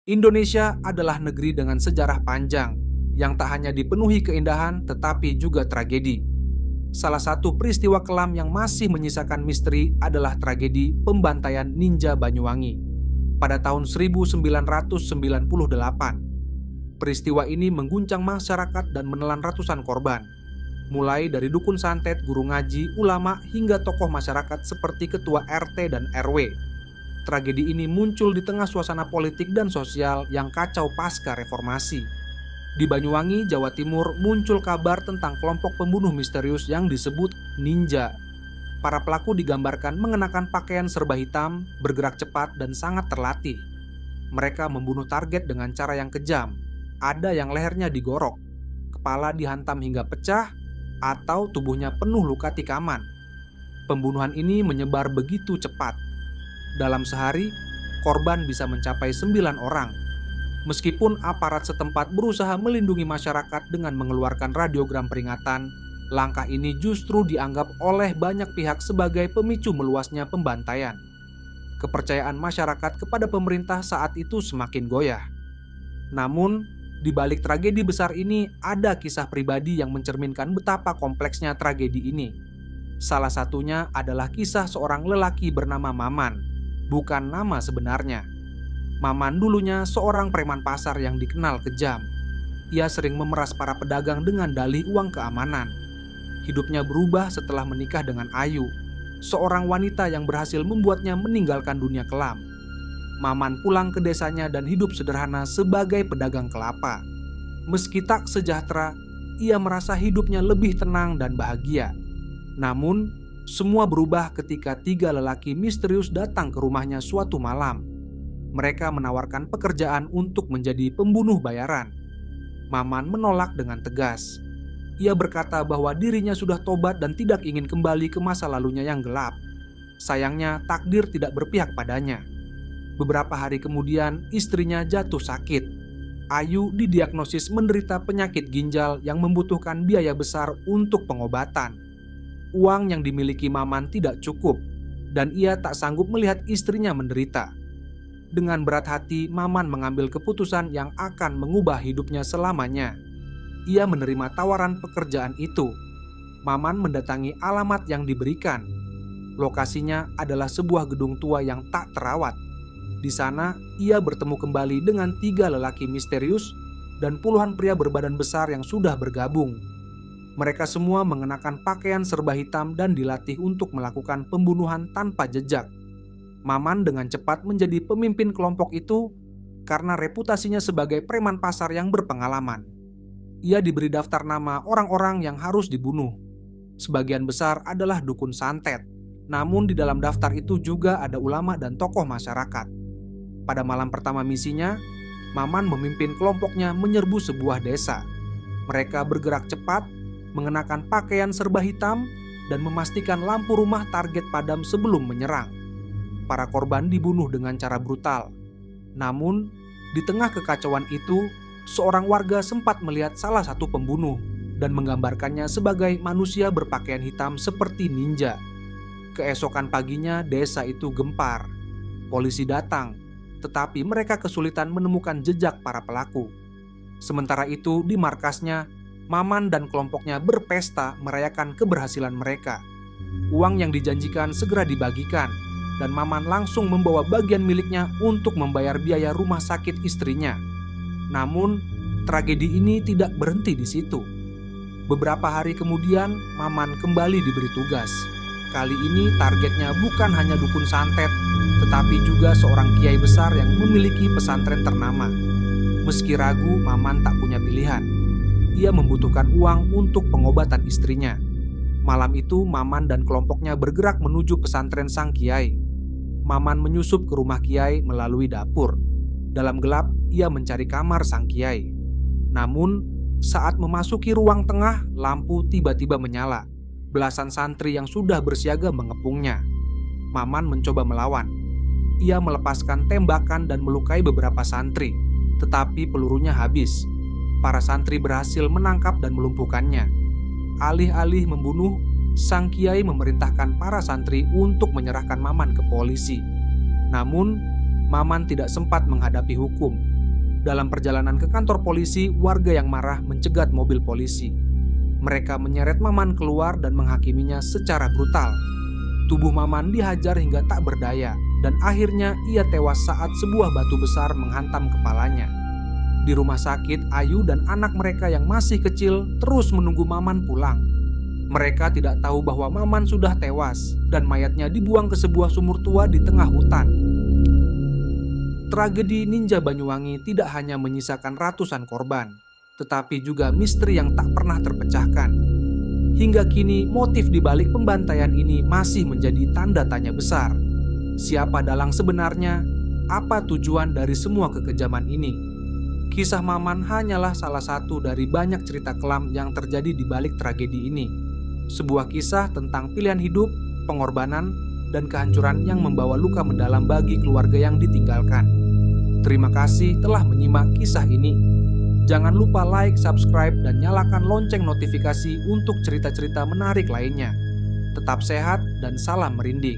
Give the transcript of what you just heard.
Indonesia adalah negeri dengan sejarah panjang yang tak hanya dipenuhi keindahan tetapi juga tragedi. Salah satu peristiwa kelam yang masih menyisakan misteri adalah tragedi pembantaian ninja Banyuwangi pada tahun 1998. Peristiwa ini mengguncang masyarakat dan menelan ratusan korban, mulai dari dukun santet, guru ngaji, ulama, hingga tokoh masyarakat seperti ketua RT dan RW. Tragedi ini muncul di tengah suasana politik dan sosial yang kacau pasca reformasi. Di Banyuwangi, Jawa Timur, muncul kabar tentang kelompok pembunuh misterius yang disebut ninja. Para pelaku digambarkan mengenakan pakaian serba hitam, bergerak cepat, dan sangat terlatih. Mereka membunuh target dengan cara yang kejam. Ada yang lehernya digorok, kepala dihantam hingga pecah, atau tubuhnya penuh luka tikaman. Pembunuhan ini menyebar begitu cepat. Dalam sehari, korban bisa mencapai 9 orang. Meskipun aparat setempat berusaha melindungi masyarakat dengan mengeluarkan radiogram peringatan, langkah ini justru dianggap oleh banyak pihak sebagai pemicu meluasnya pembantaian. Kepercayaan masyarakat kepada pemerintah saat itu semakin goyah. Namun, di balik tragedi besar ini ada kisah pribadi yang mencerminkan betapa kompleksnya tragedi ini. Salah satunya adalah kisah seorang lelaki bernama Maman, bukan nama sebenarnya. Maman dulunya seorang preman pasar yang dikenal kejam. Ia sering memeras para pedagang dengan dalih uang keamanan. Hidupnya berubah setelah menikah dengan Ayu, seorang wanita yang berhasil membuatnya meninggalkan dunia kelam. Maman pulang ke desanya dan hidup sederhana sebagai pedagang kelapa. Meski tak sejahtera, ia merasa hidupnya lebih tenang dan bahagia. Namun, semua berubah ketika 3 lelaki misterius datang ke rumahnya suatu malam. Mereka menawarkan pekerjaan untuk menjadi pembunuh bayaran. Maman menolak dengan tegas. Ia berkata bahwa dirinya sudah tobat dan tidak ingin kembali ke masa lalunya yang gelap. Sayangnya, takdir tidak berpihak padanya. Beberapa hari kemudian, istrinya jatuh sakit. Ayu didiagnosis menderita penyakit ginjal yang membutuhkan biaya besar untuk pengobatan. Uang yang dimiliki Maman tidak cukup, dan ia tak sanggup melihat istrinya menderita. Dengan berat hati, Maman mengambil keputusan yang akan mengubah hidupnya selamanya. Ia menerima tawaran pekerjaan itu. Maman mendatangi alamat yang diberikan. Lokasinya adalah sebuah gedung tua yang tak terawat. Di sana, ia bertemu kembali dengan 3 lelaki misterius dan puluhan pria berbadan besar yang sudah bergabung. Mereka semua mengenakan pakaian serba hitam dan dilatih untuk melakukan pembunuhan tanpa jejak. Maman dengan cepat menjadi pemimpin kelompok itu karena reputasinya sebagai preman pasar yang berpengalaman. Ia diberi daftar nama orang-orang yang harus dibunuh. Sebagian besar adalah dukun santet, namun di dalam daftar itu juga ada ulama dan tokoh masyarakat. Pada malam pertama misinya, Maman memimpin kelompoknya menyerbu sebuah desa. Mereka bergerak cepat, mengenakan pakaian serba hitam, dan memastikan lampu rumah target padam sebelum menyerang. Para korban dibunuh dengan cara brutal. Namun, di tengah kekacauan itu, seorang warga sempat melihat salah satu pembunuh dan menggambarkannya sebagai manusia berpakaian hitam seperti ninja. Keesokan paginya, desa itu gempar. Polisi datang, tetapi mereka kesulitan menemukan jejak para pelaku. Sementara itu, di markasnya, Maman dan kelompoknya berpesta merayakan keberhasilan mereka. Uang yang dijanjikan segera dibagikan, dan Maman langsung membawa bagian miliknya untuk membayar biaya rumah sakit istrinya. Namun, tragedi ini tidak berhenti di situ. Beberapa hari kemudian, Maman kembali diberi tugas. Kali ini targetnya bukan hanya dukun santet, tetapi juga seorang kiai besar yang memiliki pesantren ternama. Meski ragu, Maman tak punya pilihan. Ia membutuhkan uang untuk pengobatan istrinya. Malam itu, Maman dan kelompoknya bergerak menuju pesantren sang kiai. Maman menyusup ke rumah kiai melalui dapur. Dalam gelap, ia mencari kamar sang kiai. Namun, saat memasuki ruang tengah, lampu tiba-tiba menyala. Belasan santri yang sudah bersiaga mengepungnya. Maman mencoba melawan. Ia melepaskan tembakan dan melukai beberapa santri, tetapi pelurunya habis. Para santri berhasil menangkap dan melumpuhkannya. Alih-alih membunuh, sang kiai memerintahkan para santri untuk menyerahkan Maman ke polisi. Namun, Maman tidak sempat menghadapi hukum. Dalam perjalanan ke kantor polisi, warga yang marah mencegat mobil polisi. Mereka menyeret Maman keluar dan menghakiminya secara brutal. Tubuh Maman dihajar hingga tak berdaya, dan akhirnya ia tewas saat sebuah batu besar menghantam kepalanya. Di rumah sakit, Ayu dan anak mereka yang masih kecil terus menunggu Maman pulang. Mereka tidak tahu bahwa Maman sudah tewas dan mayatnya dibuang ke sebuah sumur tua di tengah hutan. Tragedi Ninja Banyuwangi tidak hanya menyisakan ratusan korban, tetapi juga misteri yang tak pernah terpecahkan. Hingga kini, motif di balik pembantaian ini masih menjadi tanda tanya besar. Siapa dalang sebenarnya? Apa tujuan dari semua kekejaman ini? Kisah Maman hanyalah salah satu dari banyak cerita kelam yang terjadi di balik tragedi ini. Sebuah kisah tentang pilihan hidup, pengorbanan, dan kehancuran yang membawa luka mendalam bagi keluarga yang ditinggalkan. Terima kasih telah menyimak kisah ini. Jangan lupa like, subscribe, dan nyalakan lonceng notifikasi untuk cerita-cerita menarik lainnya. Tetap sehat dan salam merinding.